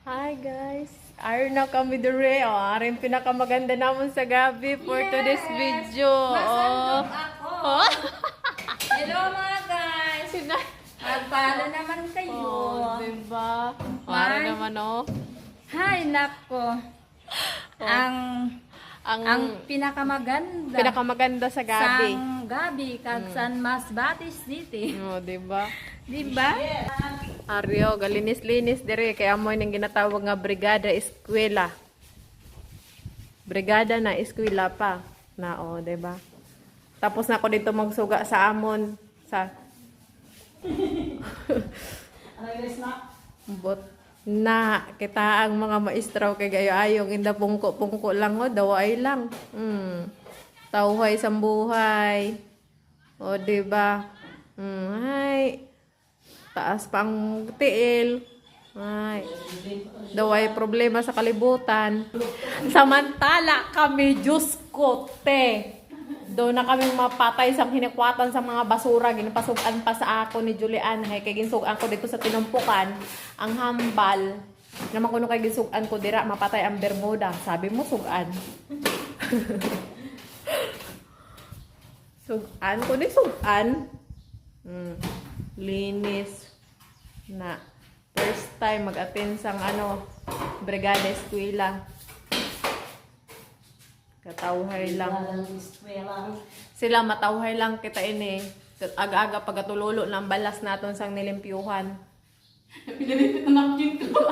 Hi guys! Ayun na kami dire. Aring pinakamaganda naman sa gabi for today's video. Masandog ako. Oh. Hello mga guys. Magpala naman kayo. Diba? Para naman Hay nako. Ang pinakamaganda sa gabi. sang gabi kag San Masbate City. Diba? Diba? Aryo, galinis-linis dire. Kaya mo yung ginatawag nga brigada eskwela. Brigada na eskwela pa. Na diba? Tapos na ako dito magsuga sa amon. Sa Bot na kita ang mga maestraw kay gayo ayong inda pungko lang daway lang. Tawhay sa buhay. Di ba? Ay. Taas pang tiil. Ay. Daway problema sa kalibutan. Samantala kami Diyos ko te. Doon na kaming mapatay sa hinikwatan sa mga basura. Ginapasugan pa sa ako ni Julian. Hay, kay ginsugan ko dito sa tinumpukan. Ang hambal. Naman ko nung kay ginsugan ko dira, mapatay ang Bermuda. Sabi mo, sugan. Sugan ko ni sugan. Linis. Na. First time mag-attend sang Brigada Eskwela. Katawhay lang. Sila matawhay lang kita ini. Aga-aga pagatululo ng balas naton sang nilimpyuhan. Pinilitit na napkin ko.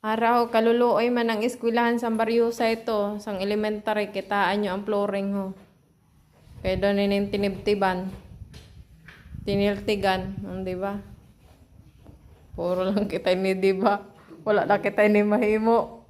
Araw, kaluluoy man ang eskwelahan sa Baryosa ito. Sang elementary, kitaan nyo ang flooring ho. Kaya doon yung tinibtiban. Tiniltigan. Diba? Puro lang kita ini, diba? Wala na kita ini mahimo.